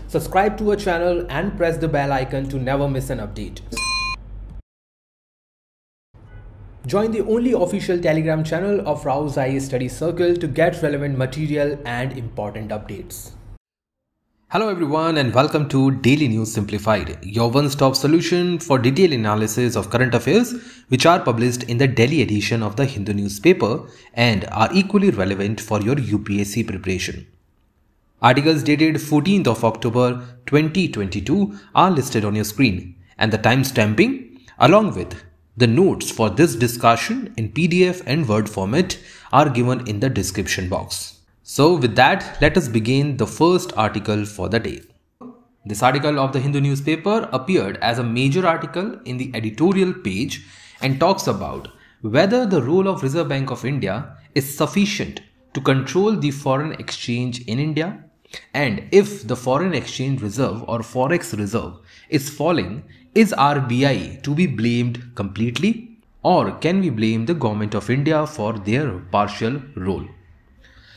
subscribe to our channel and press the bell icon to never miss an update. Join the only official Telegram channel of RAU'S IAS Study Circle to get relevant material and important updates. Hello everyone and welcome to Daily News Simplified, your one-stop solution for detailed analysis of current affairs which are published in the Delhi edition of the Hindu newspaper and are equally relevant for your UPSC preparation. Articles dated 14th of October 2022 are listed on your screen, and the timestamping along with the notes for this discussion in PDF and Word format are given in the description box. So with that, let us begin the first article for the day. This article of the Hindu newspaper appeared as a major article in the editorial page and talks about whether the role of Reserve Bank of India is sufficient to control the foreign exchange in India, and if the foreign exchange reserve or forex reserve is falling, is RBI to be blamed completely, or can we blame the government of India for their partial role?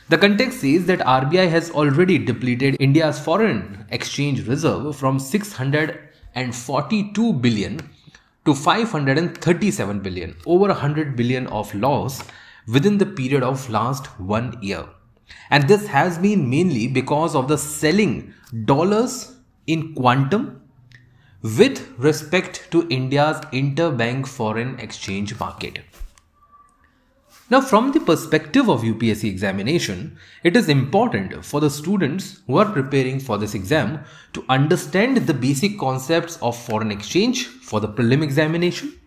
The context says that RBI has already depleted India's foreign exchange reserve from 642 billion to 537 billion, over 100 billion of loss within the period of last 1 year. And this has been mainly because of the selling dollars in quantum with respect to India's interbank foreign exchange market. Now, from the perspective of UPSC examination, it is important for the students who are preparing for this exam to understand the basic concepts of foreign exchange for the prelim examination,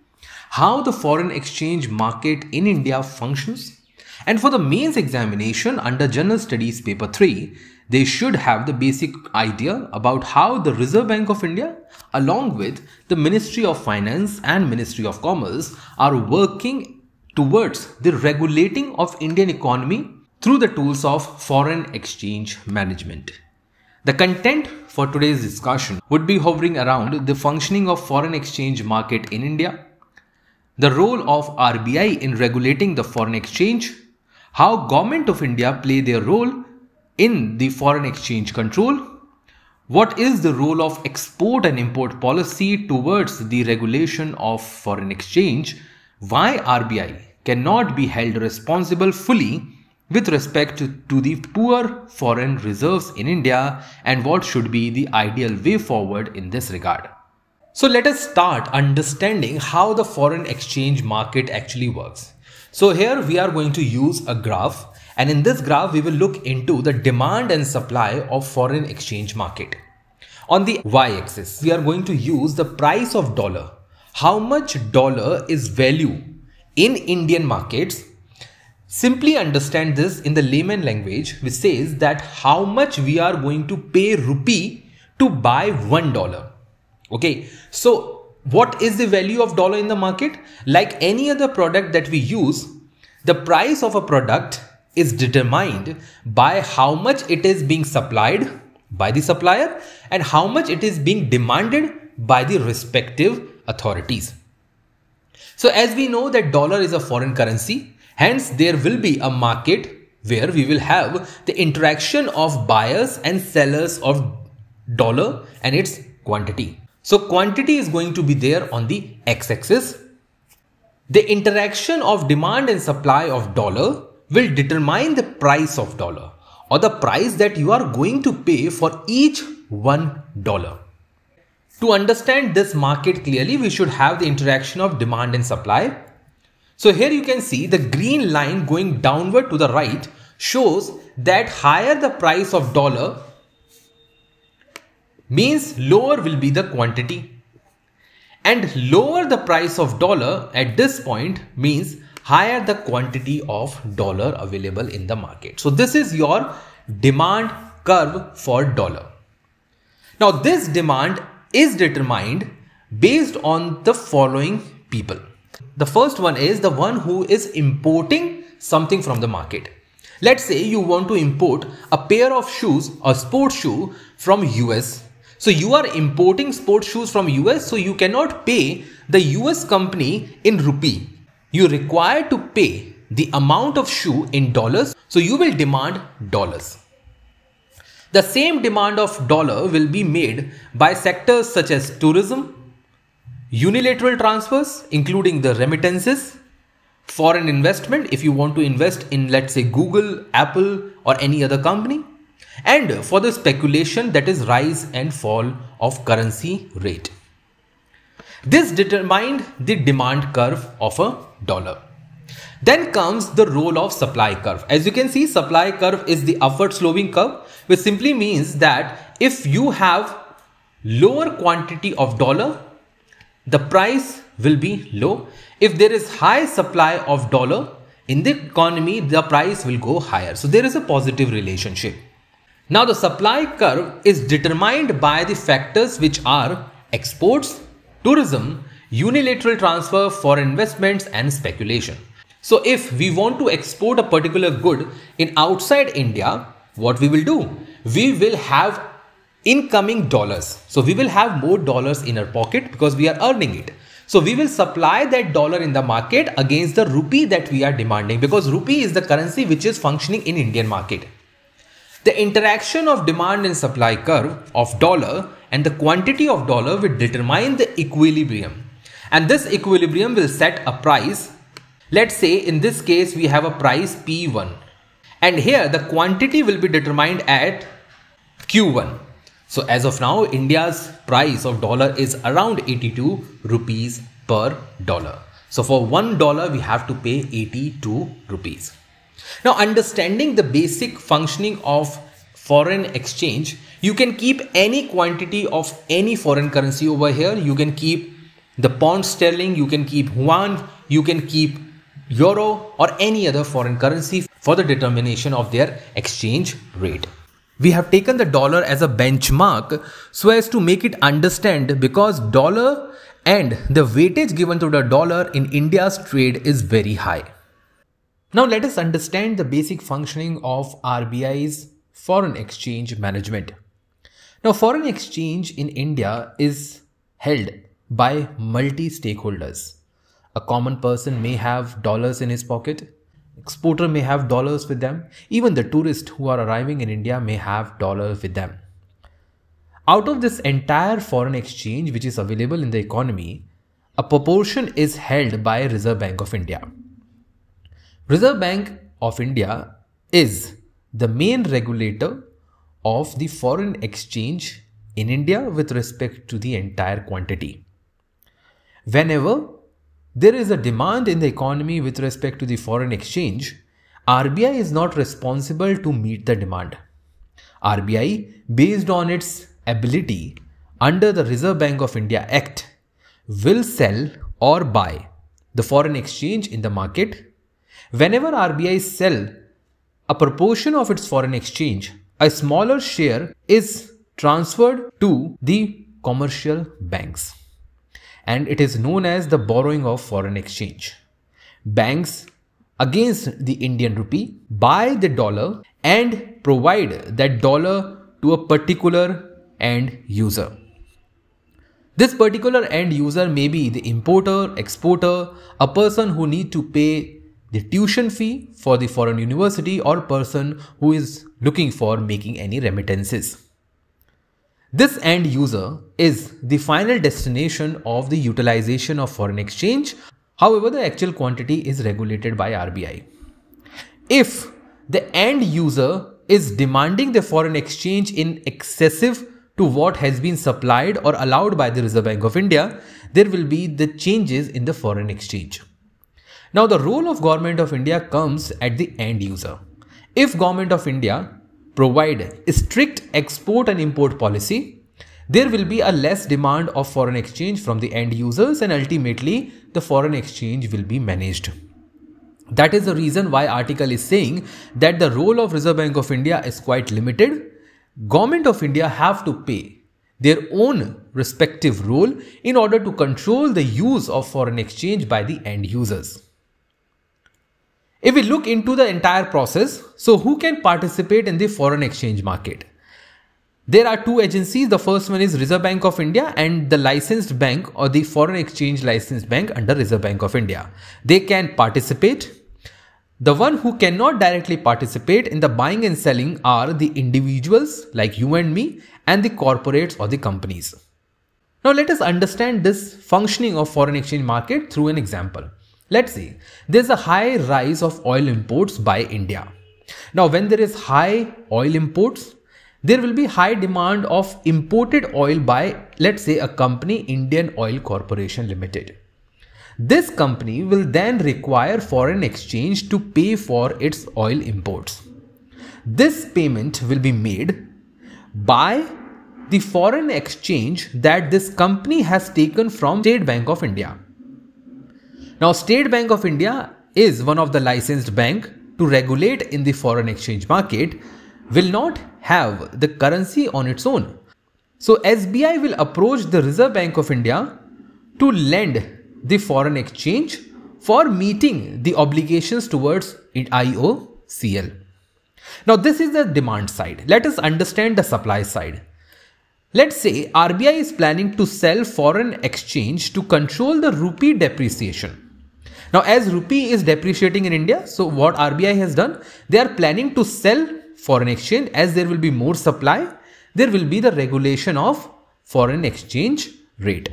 how the foreign exchange market in India functions, and for the mains examination under General Studies Paper 3, they should have the basic idea about how the Reserve Bank of India, along with the Ministry of Finance and Ministry of Commerce, are working towards the regulating of Indian economy through the tools of foreign exchange management. The content for today's discussion would be hovering around the functioning of foreign exchange market in India, the role of RBI in regulating the foreign exchange, how Government of India play their role in the foreign exchange control, what is the role of export and import policy towards the regulation of foreign exchange, why RBI cannot be held responsible fully with respect to the poor foreign reserves in India, and what should be the ideal way forward in this regard. So let us start understanding how the foreign exchange market actually works. So here we are going to use a graph, and in this graph we will look into the demand and supply of foreign exchange market. On the y-axis, we are going to use the price of dollar. How much dollar is value in Indian markets? Simply understand this in the layman language, which says that how much we are going to pay rupee to buy $1. Okay, so what is the value of dollar in the market? Like any other product that we use, the price of a product is determined by how much it is being supplied by the supplier and how much it is being demanded by the respective authorities. So as we know that dollar is a foreign currency, hence there will be a market where we will have the interaction of buyers and sellers of dollar and its quantity. So quantity is going to be there on the x-axis. The interaction of demand and supply of dollar will determine the price of dollar, or the price that you are going to pay for each $1. To understand this market clearly, we should have the interaction of demand and supply. So here you can see the green line going downward to the right shows that higher the price of dollar means lower will be the quantity, and lower the price of dollar at this point means higher the quantity of dollar available in the market. So this is your demand curve for dollar. Now this demand is determined based on the following people. The first one is the one who is importing something from the market. Let's say you want to import a pair of shoes, a sports shoe from US. So you are importing sports shoes from US, so you cannot pay the US company in rupee. You require to pay the amount of shoe in dollars, so you will demand dollars. The same demand of dollar will be made by sectors such as tourism, unilateral transfers, including the remittances, foreign investment, if you want to invest in, let's say, Google, Apple, or any other company, and for the speculation, that is rise and fall of currency rate. This determined the demand curve of a dollar. Then comes the role of supply curve. As you can see, supply curve is the upward sloping curve, which simply means that if you have lower quantity of dollar, the price will be low. If there is high supply of dollar in the economy, the price will go higher. So there is a positive relationship. Now the supply curve is determined by the factors which are exports, tourism, unilateral transfer, foreign investments, and speculation. So if we want to export a particular good in outside India, what we will do? We will have incoming dollars. So we will have more dollars in our pocket because we are earning it. So we will supply that dollar in the market against the rupee that we are demanding, because rupee is the currency which is functioning in Indian market. The interaction of demand and supply curve of dollar and the quantity of dollar will determine the equilibrium. And this equilibrium will set a price. Let's say in this case we have a price P1. And here the quantity will be determined at Q1. So as of now, India's price of dollar is around 82 rupees per dollar. So for $1 we have to pay 82 rupees. Now, understanding the basic functioning of foreign exchange, you can keep any quantity of any foreign currency over here. You can keep the pound sterling, you can keep yuan, you can keep euro or any other foreign currency for the determination of their exchange rate. We have taken the dollar as a benchmark so as to make it understand, because dollar and the weightage given to the dollar in India's trade is very high. Now let us understand the basic functioning of RBI's foreign exchange management. Now foreign exchange in India is held by multi-stakeholders. A common person may have dollars in his pocket. Exporter may have dollars with them. Even the tourists who are arriving in India may have dollars with them. Out of this entire foreign exchange which is available in the economy, a proportion is held by Reserve Bank of India. Reserve Bank of India is the main regulator of the foreign exchange in India with respect to the entire quantity. Whenever there is a demand in the economy with respect to the foreign exchange, RBI is not responsible to meet the demand. RBI, based on its ability under the Reserve Bank of India Act, will sell or buy the foreign exchange in the market. Whenever RBI sell a proportion of its foreign exchange, a smaller share is transferred to the commercial banks. And it is known as the borrowing of foreign exchange. Banks against the Indian rupee buy the dollar and provide that dollar to a particular end user. This particular end user may be the importer, exporter, a person who needs to pay the tuition fee for the foreign university, or person who is looking for making any remittances. This end user is the final destination of the utilization of foreign exchange. However, the actual quantity is regulated by RBI. If the end user is demanding the foreign exchange in excessive to what has been supplied or allowed by the Reserve Bank of India, there will be the changes in the foreign exchange. Now, the role of Government of India comes at the end user. If Government of India provide a strict export and import policy, there will be a less demand of foreign exchange from the end users, and ultimately the foreign exchange will be managed. That is the reason why article is saying that the role of Reserve Bank of India is quite limited. Government of India have to play their own respective role in order to control the use of foreign exchange by the end users. If we look into the entire process, so who can participate in the foreign exchange market? There are two agencies. The first one is Reserve Bank of India and the licensed bank or the foreign exchange licensed bank under Reserve Bank of India. They can participate. The one who cannot directly participate in the buying and selling are the individuals like you and me and the corporates or the companies. Now let us understand this functioning of foreign exchange market through an example. Let's say there's a high rise of oil imports by India. Now when there is high oil imports, there will be high demand of imported oil by, let's say, a company, Indian Oil Corporation Limited. This company will then require foreign exchange to pay for its oil imports. This payment will be made by the foreign exchange that this company has taken from State Bank of India. Now, State Bank of India is one of the licensed bank to regulate in the foreign exchange market, will not have the currency on its own. So, SBI will approach the Reserve Bank of India to lend the foreign exchange for meeting the obligations towards IOCL. Now, this is the demand side. Let us understand the supply side. Let's say RBI is planning to sell foreign exchange to control the rupee depreciation. Now, as rupee is depreciating in India, so what RBI has done, they are planning to sell foreign exchange. As there will be more supply, there will be the regulation of foreign exchange rate.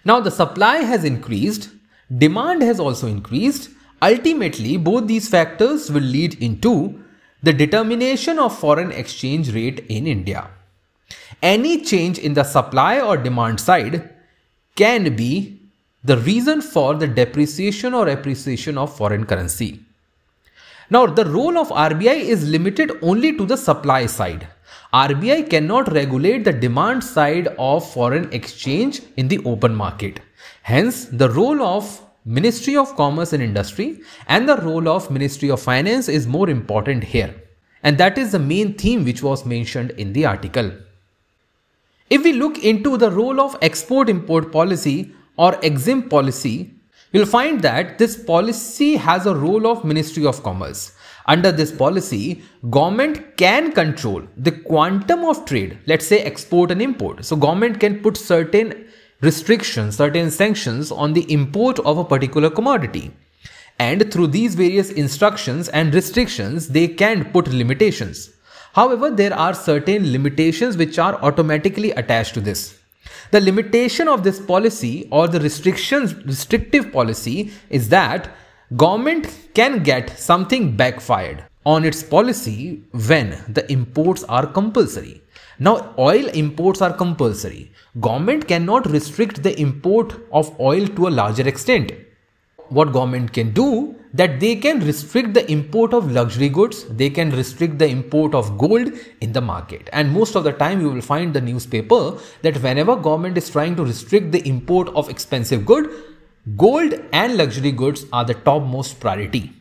Now, the supply has increased, demand has also increased. Ultimately, both these factors will lead into the determination of foreign exchange rate in India. Any change in the supply or demand side can be the reason for the depreciation or appreciation of foreign currency. Now, the role of RBI is limited only to the supply side. RBI cannot regulate the demand side of foreign exchange in the open market. Hence, the role of Ministry of Commerce and Industry and the role of Ministry of Finance is more important here. And that is the main theme which was mentioned in the article. If we look into the role of export-import policy or EXIM policy, you'll find that this policy has a role of Ministry of Commerce. Under this policy, government can control the quantum of trade, let's say export and import. So government can put certain restrictions, certain sanctions on the import of a particular commodity. And through these various instructions and restrictions, they can put limitations. However, there are certain limitations which are automatically attached to this. The limitation of this policy or the restrictive policy is that government can get something backfired on its policy when the imports are compulsory. Now, oil imports are compulsory. Government cannot restrict the import of oil to a larger extent. What government can do, that they can restrict the import of luxury goods, they can restrict the import of gold in the market. And most of the time you will find the newspaper that whenever government is trying to restrict the import of expensive good, gold and luxury goods are the topmost priority.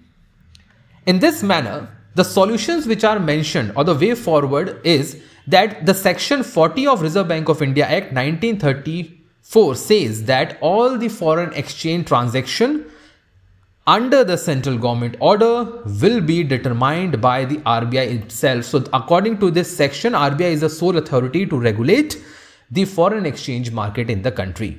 In this manner, the solutions which are mentioned or the way forward is that the section 40 of Reserve Bank of India Act 1934 says that all the foreign exchange transaction under the central government order will be determined by the RBI itself. So according to this section, RBI is the sole authority to regulate the foreign exchange market in the country.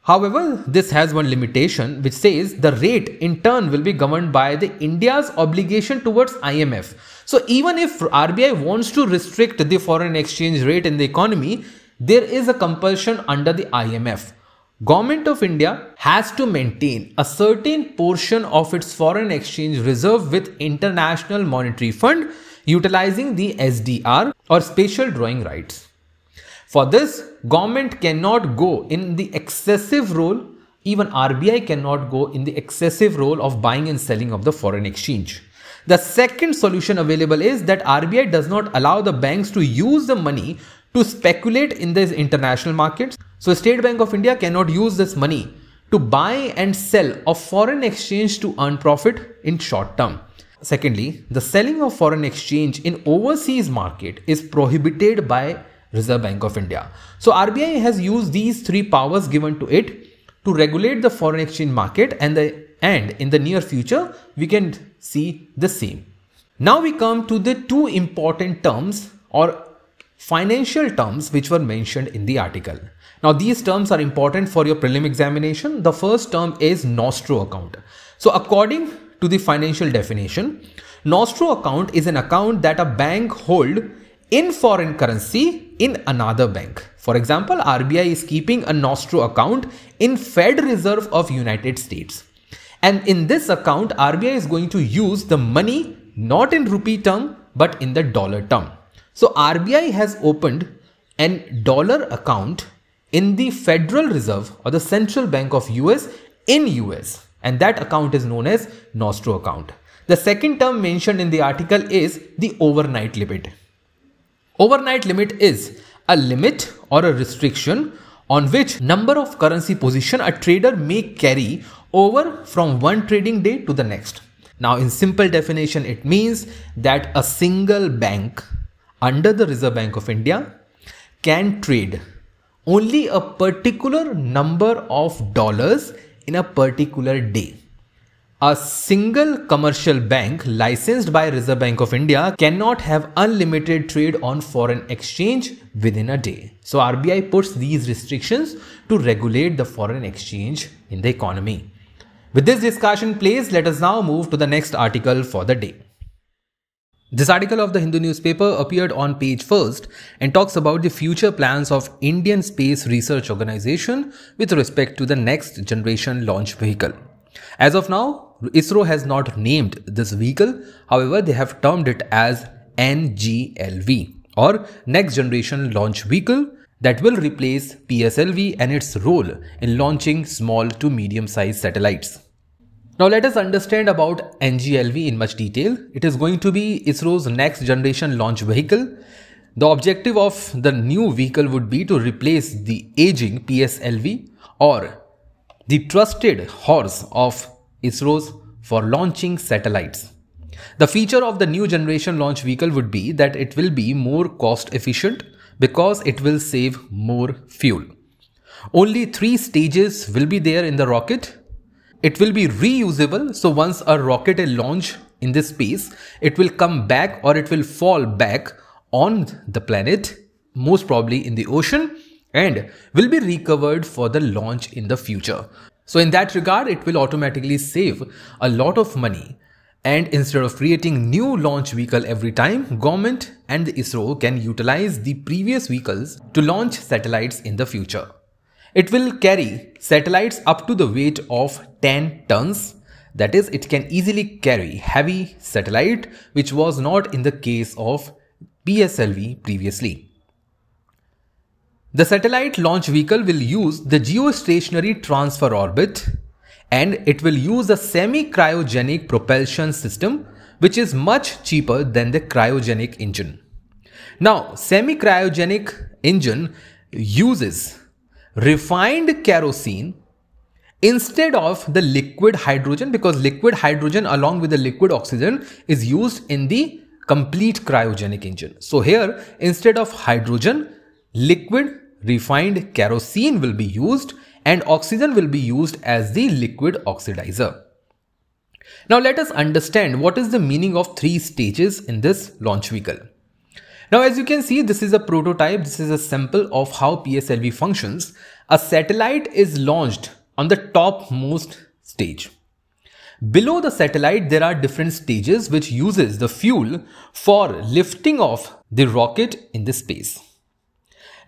However, this has one limitation which says the rate in turn will be governed by the India's obligation towards IMF. So even if RBI wants to restrict the foreign exchange rate in the economy, there is a compulsion under the IMF. Government of India has to maintain a certain portion of its foreign exchange reserve with International Monetary Fund utilizing the SDR or special drawing rights. For this, government cannot go in the excessive role, even RBI cannot go in the excessive role of buying and selling of the foreign exchange. The second solution available is that RBI does not allow the banks to use the money to speculate in these international markets. So State Bank of India cannot use this money to buy and sell of foreign exchange to earn profit in short term. Secondly, the selling of foreign exchange in overseas market is prohibited by Reserve Bank of India. So RBI has used these three powers given to it to regulate the foreign exchange market, and in the near future we can see the same. Now we come to the two important terms or financial terms which were mentioned in the article. Now these terms are important for your prelim examination. The first term is nostro account. So according to the financial definition, nostro account is an account that a bank holds in foreign currency in another bank. For example, RBI is keeping a nostro account in Fed Reserve of United States. And in this account, RBI is going to use the money not in rupee term, but in the dollar term. So RBI has opened an dollar account in the Federal Reserve or the Central Bank of US in US. And that account is known as nostro account. The second term mentioned in the article is the overnight limit. Overnight limit is a limit or a restriction on which number of currency position a trader may carry over from one trading day to the next. Now, in simple definition, it means that a single bank under the Reserve Bank of India can trade only a particular number of dollars in a particular day. A single commercial bank licensed by Reserve Bank of India cannot have unlimited trade on foreign exchange within a day. So RBI puts these restrictions to regulate the foreign exchange in the economy. With this discussion placed, let us now move to the next article for the day. This article of the Hindu newspaper appeared on page 1st and talks about the future plans of Indian Space Research Organization with respect to the next generation launch vehicle. As of now, ISRO has not named this vehicle. However, they have termed it as NGLV or Next Generation Launch Vehicle that will replace PSLV and its role in launching small to medium-sized satellites. Now let us understand about NGLV in much detail. It is going to be ISRO's next generation launch vehicle. The objective of the new vehicle would be to replace the aging PSLV or the trusted horse of ISRO's for launching satellites. The feature of the new generation launch vehicle would be that it will be more cost efficient because it will save more fuel. Only 3 stages will be there in the rocket. It will be reusable, so once a rocket is launched in this space, it will come back or it will fall back on the planet, most probably in the ocean, and will be recovered for the launch in the future. So in that regard, it will automatically save a lot of money. And instead of creating new launch vehicle every time, government and the ISRO can utilize the previous vehicles to launch satellites in the future. It will carry satellites up to the weight of 10 tons. That is, it can easily carry heavy satellite, which was not in the case of PSLV previously. The satellite launch vehicle will use the geostationary transfer orbit and it will use a semi-cryogenic propulsion system which is much cheaper than the cryogenic engine. Now, semi-cryogenic engine uses refined kerosene instead of the liquid hydrogen because liquid hydrogen along with the liquid oxygen is used in the complete cryogenic engine. So here, instead of hydrogen, liquid refined kerosene will be used and oxygen will be used as the liquid oxidizer. Now let us understand what is the meaning of 3 stages in this launch vehicle. Now as you can see, this is a prototype, this is a sample of how PSLV functions. A satellite is launched on the topmost stage. Below the satellite, there are different stages which uses the fuel for lifting off the rocket in the space.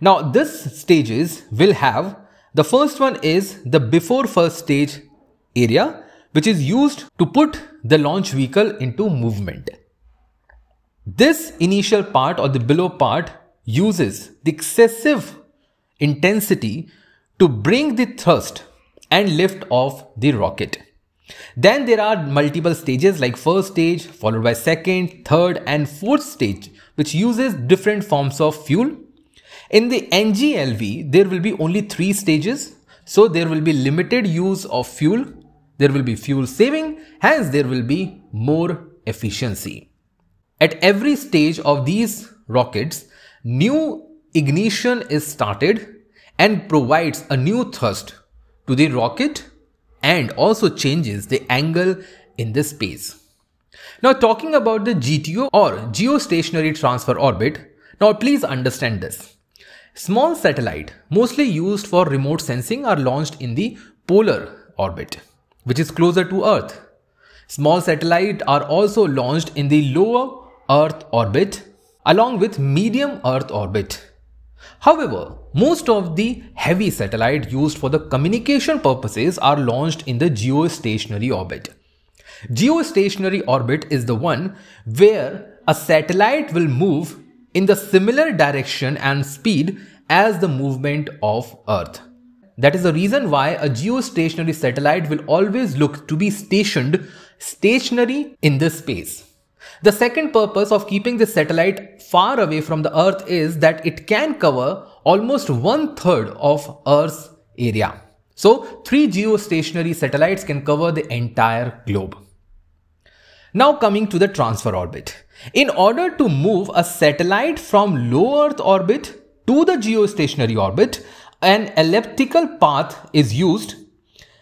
Now this stages will have, the first one is the before first stage area which is used to put the launch vehicle into movement. This initial part or the below part uses the excessive intensity to bring the thrust and lift off the rocket. Then there are multiple stages like first stage followed by second, third and fourth stage which uses different forms of fuel. In the NGLV, there will be only 3 stages. So there will be limited use of fuel. There will be fuel saving. Hence, there will be more efficiency. At every stage of these rockets, new ignition is started and provides a new thrust to the rocket and also changes the angle in the space. Now talking about the GTO or geostationary transfer orbit, now please understand this. Small satellite, mostly used for remote sensing, are launched in the polar orbit, which is closer to Earth. Small satellites are also launched in the lower Earth orbit along with medium Earth orbit. However, most of the heavy satellites used for the communication purposes are launched in the geostationary orbit. Geostationary orbit is the one where a satellite will move in the similar direction and speed as the movement of Earth. That is the reason why a geostationary satellite will always look to be stationary in this space. The second purpose of keeping the satellite far away from the Earth is that it can cover almost 1/3 of Earth's area. So 3 geostationary satellites can cover the entire globe. Now coming to the transfer orbit. In order to move a satellite from low Earth orbit to the geostationary orbit, an elliptical path is used,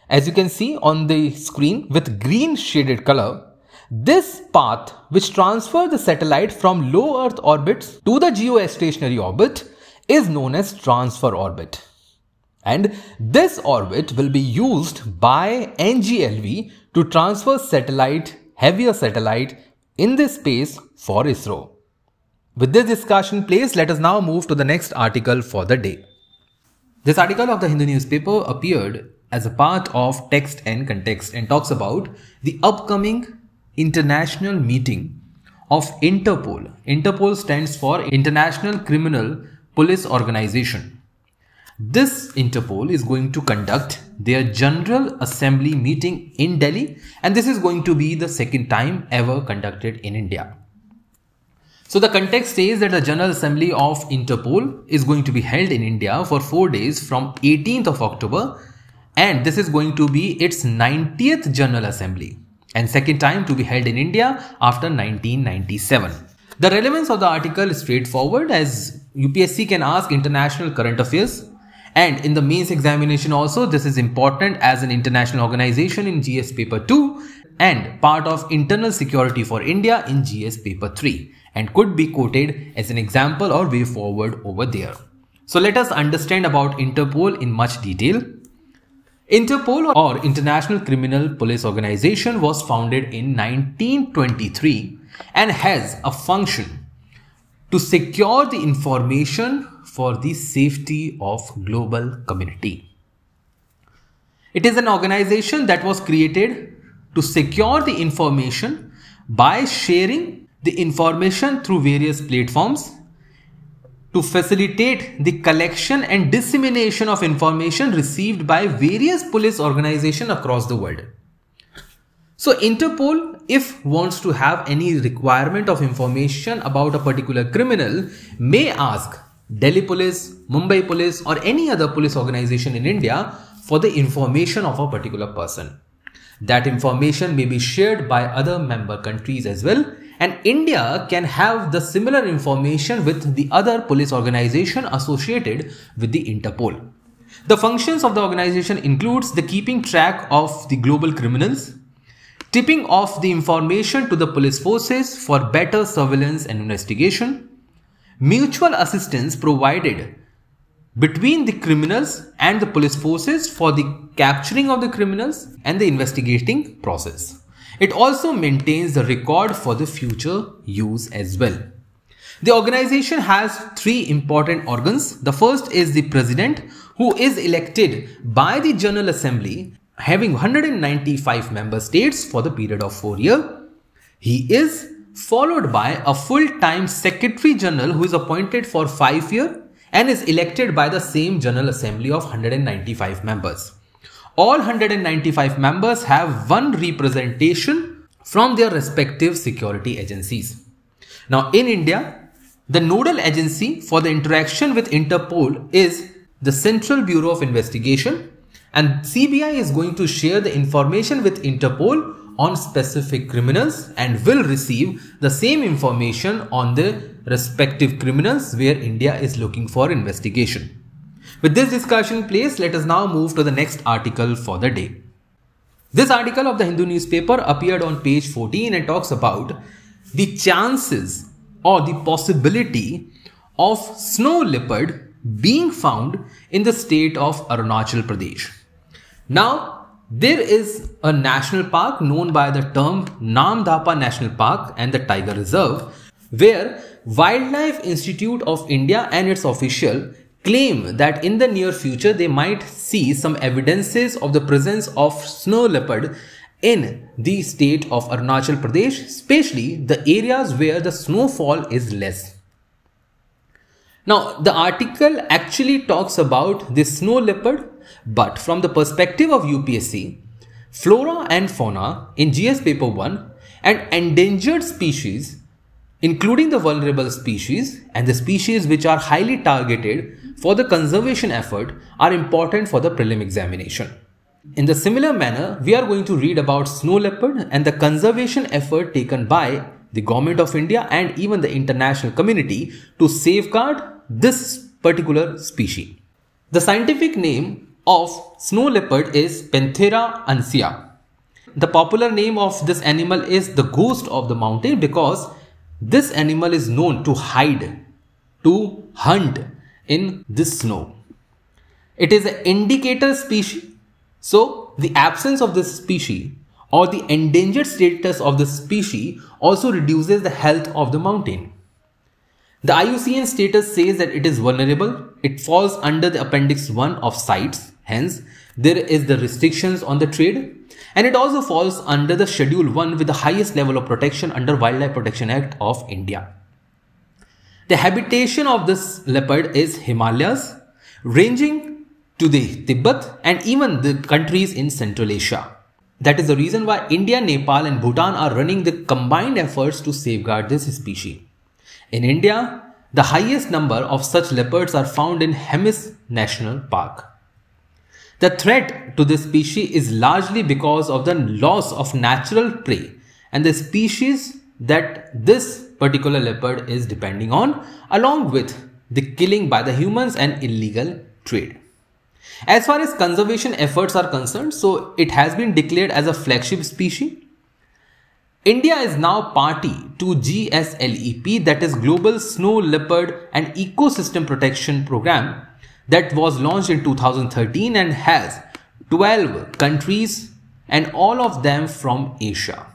as you can see on the screen with green shaded color. This path, which transfers the satellite from low Earth orbits to the geostationary orbit, is known as transfer orbit. And this orbit will be used by NGLV to transfer heavier satellite in this space for ISRO. With this discussion placed, let us now move to the next article for the day. This article of the Hindu newspaper appeared as a part of Text and Context and talks about the upcoming international meeting of Interpol. Interpol stands for International Criminal Police Organization. This Interpol is going to conduct their General Assembly meeting in Delhi, and this is going to be the second time ever conducted in India. So the context says that the General Assembly of Interpol is going to be held in India for 4 days from 18th of October, and this is going to be its 90th General Assembly and second time to be held in India after 1997. The relevance of the article is straightforward, as UPSC can ask international current affairs, and in the mains examination also this is important as an international organization in GS paper 2 and part of internal security for India in GS paper 3, and could be quoted as an example or way forward over there. So let us understand about Interpol in much detail. Interpol, or International Criminal Police Organization, was founded in 1923 and has a function to secure the information for the safety of global community. It is an organization that was created to secure the information by sharing the information through various platforms, to facilitate the collection and dissemination of information received by various police organizations across the world. So Interpol, if wants to have any requirement of information about a particular criminal, may ask Delhi Police, Mumbai Police or any other police organization in India for the information of a particular person. That information may be shared by other member countries as well, and India can have the similar information with the other police organization associated with the Interpol. The functions of the organization includes the keeping track of the global criminals, tipping off the information to the police forces for better surveillance and investigation, mutual assistance provided between the criminals and the police forces for the capturing of the criminals and the investigating process. It also maintains the record for the future use as well. The organization has 3 important organs. The first is the president, who is elected by the General Assembly, having 195 member states for the period of 4 years. He is followed by a full-time Secretary General who is appointed for 5 years and is elected by the same General Assembly of 195 members. All 195 members have one representation from their respective security agencies. Now in India, the nodal agency for the interaction with Interpol is the Central Bureau of Investigation, and CBI is going to share the information with Interpol on specific criminals and will receive the same information on the respective criminals where India is looking for investigation. With this discussion in place, let us now move to the next article for the day. This article of the Hindu newspaper appeared on page 14 and talks about the chances or the possibility of snow leopard being found in the state of Arunachal Pradesh. Now, There is a national park known by the term Namdapa National Park and the Tiger Reserve, where Wildlife Institute of India and its official claim that in the near future they might see some evidences of the presence of snow leopard in the state of Arunachal Pradesh, especially the areas where the snowfall is less. Now, the article actually talks about the snow leopard, but from the perspective of UPSC, flora and fauna in GS paper 1 and endangered species, including the vulnerable species and the species which are highly targeted for the conservation effort, are important for the prelim examination. In the similar manner, we are going to read about snow leopard and the conservation effort taken by the Government of India and even the international community to safeguard this particular species. The scientific name of snow leopard is Panthera ansea. The popular name of this animal is the ghost of the mountain because this animal is known to hide, to hunt in this snow. It is an indicator species. So the absence of this species or the endangered status of this species also reduces the health of the mountain. The IUCN status says that it is vulnerable. It falls under the Appendix 1 of CITES. Hence, there is the restrictions on the trade. And it also falls under the Schedule 1 with the highest level of protection under Wildlife Protection Act of India. The habitation of this leopard is Himalayas, ranging to the Tibet and even the countries in Central Asia. That is the reason why India, Nepal and Bhutan are running the combined efforts to safeguard this species. In India, the highest number of such leopards are found in Hemis National Park. The threat to this species is largely because of the loss of natural prey and the species that this particular leopard is depending on, along with the killing by the humans and illegal trade. As far as conservation efforts are concerned, so it has been declared as a flagship species. India is now party to GSLEP, that is Global Snow Leopard and Ecosystem Protection Program, that was launched in 2013 and has 12 countries and all of them from Asia,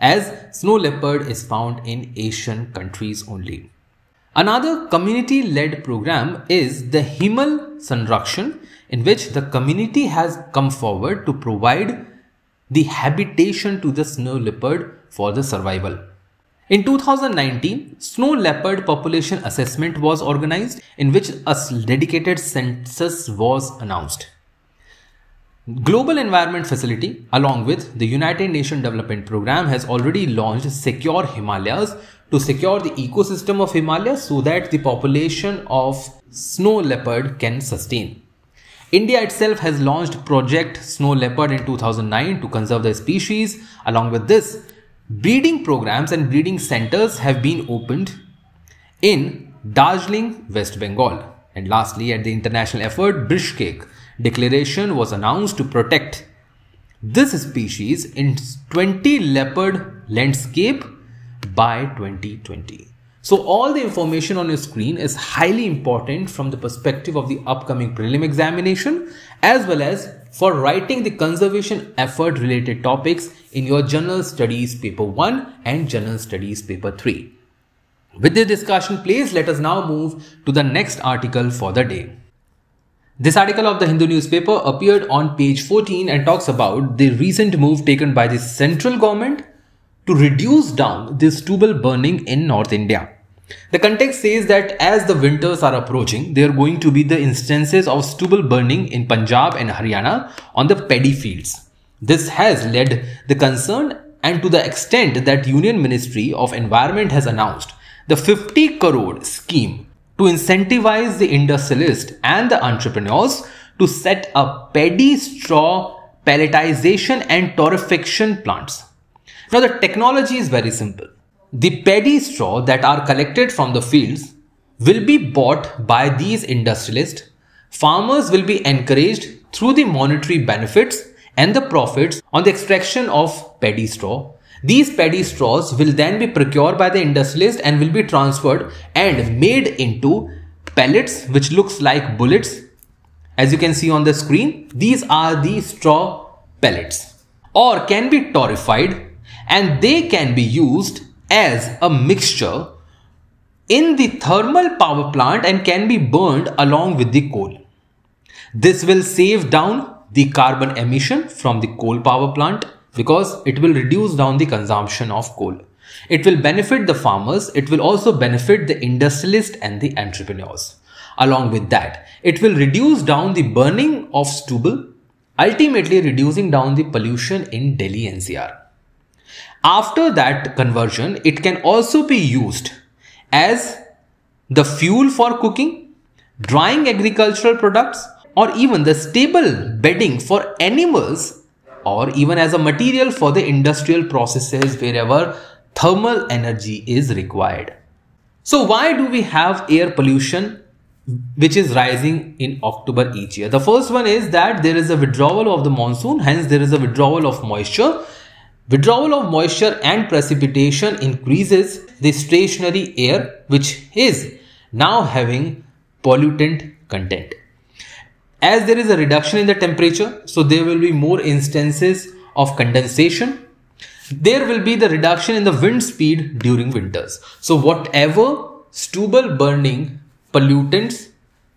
as snow leopard is found in Asian countries only. Another community-led program is the Himal Sanrakshan, in which the community has come forward to provide the habitation to the snow leopard for the survival. In 2019, snow leopard population assessment was organized, in which a dedicated census was announced. Global Environment Facility along with the United Nations Development Program has already launched Secure Himalayas to secure the ecosystem of Himalayas so that the population of snow leopard can sustain. India itself has launched Project Snow Leopard in 2009 to conserve the species. Along with this, breeding programs and breeding centers have been opened in Darjeeling, West Bengal. And lastly, at the international effort, Bishkek Declaration was announced to protect this species in 20 leopard landscape by 2020. So all the information on your screen is highly important from the perspective of the upcoming prelim examination, as well as for writing the conservation effort related topics in your General Studies paper 1 and General Studies paper 3. With this discussion placed, let us now move to the next article for the day. This article of the Hindu newspaper appeared on page 14 and talks about the recent move taken by the central government to reduce down the stubble burning in North India. The context says that as the winters are approaching, there are going to be the instances of stubble burning in Punjab and Haryana on the paddy fields. This has led the concern, and to the extent that Union Ministry of Environment has announced the 50 crore scheme to incentivize the industrialists and the entrepreneurs to set up paddy straw pelletization and torrefaction plants. Now the technology is very simple. The paddy straw that are collected from the fields will be bought by these industrialists. Farmers will be encouraged through the monetary benefits and the profits on the extraction of paddy straw. These paddy straws will then be procured by the industrialist and will be transferred and made into pellets, which looks like bullets. As you can see on the screen, these are the straw pellets or can be torrefied, and they can be used as a mixture in the thermal power plant and can be burned along with the coal. This will save down the carbon emission from the coal power plant because it will reduce down the consumption of coal. It will benefit the farmers. It will also benefit the industrialists and the entrepreneurs. Along with that, it will reduce down the burning of stubble, ultimately reducing down the pollution in Delhi NCR. After that conversion, it can also be used as the fuel for cooking, drying agricultural products, or even the stable bedding for animals, or even as a material for the industrial processes wherever thermal energy is required. So why do we have air pollution which is rising in October each year? The first one is that there is a withdrawal of the monsoon, hence there is a withdrawal of moisture. Withdrawal of moisture and precipitation increases the stationary air, which is now having pollutant content. As there is a reduction in the temperature, so there will be more instances of condensation. There will be the reduction in the wind speed during winters. So whatever stubble burning pollutants,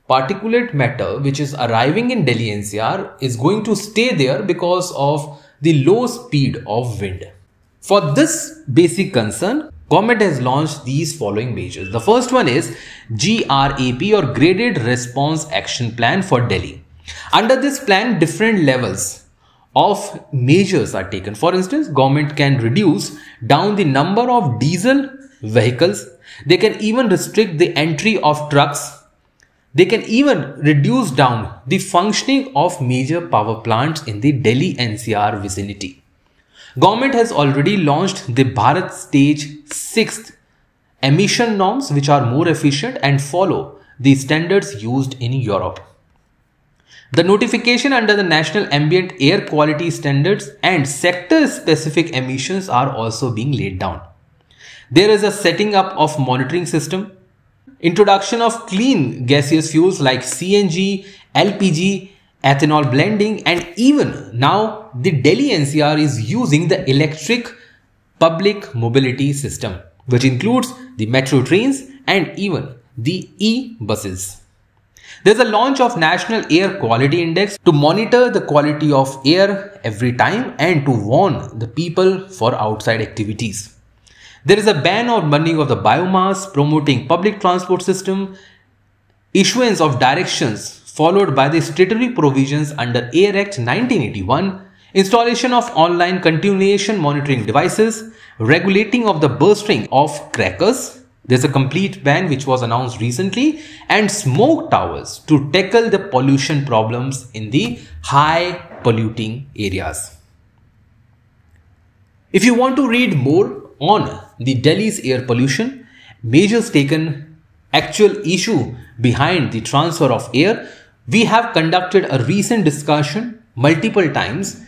particulate matter which is arriving in Delhi NCR is going to stay there because of the low speed of wind. For this basic concern, government has launched these following measures. The first one is GRAP or Graded Response Action Plan for Delhi. Under this plan, different levels of measures are taken. For instance, government can reduce down the number of diesel vehicles. They can even restrict the entry of trucks. They can even reduce down the functioning of major power plants in the Delhi NCR vicinity. Government has already launched the Bharat Stage 6 emission norms which are more efficient and follow the standards used in Europe. The notification under the National Ambient Air Quality Standards and sector-specific emissions are also being laid down. There is a setting up of monitoring system, introduction of clean gaseous fuels like CNG, LPG, ethanol blending, and even now the Delhi NCR is using the electric public mobility system, which includes the metro trains and even the e-buses. There's a launch of National Air Quality Index to monitor the quality of air every time and to warn the people for outside activities. There is a ban on burning of the biomass, promoting public transport system, issuance of directions followed by the statutory provisions under Air Act 1981, installation of online continuation monitoring devices, regulating of the bursting of crackers. There's a complete ban which was announced recently, and smoke towers to tackle the pollution problems in the high polluting areas. If you want to read more on the Delhi's air pollution, measures taken, actual issue behind the transfer of air, we have conducted a recent discussion multiple times,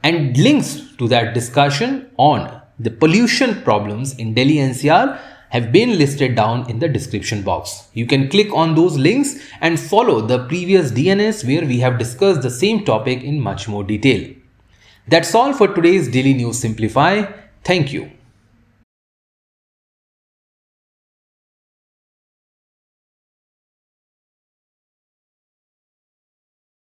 and links to that discussion on the pollution problems in Delhi NCR have been listed down in the description box. You can click on those links and follow the previous DNS where we have discussed the same topic in much more detail. That's all for today's Daily News Simplify. Thank you.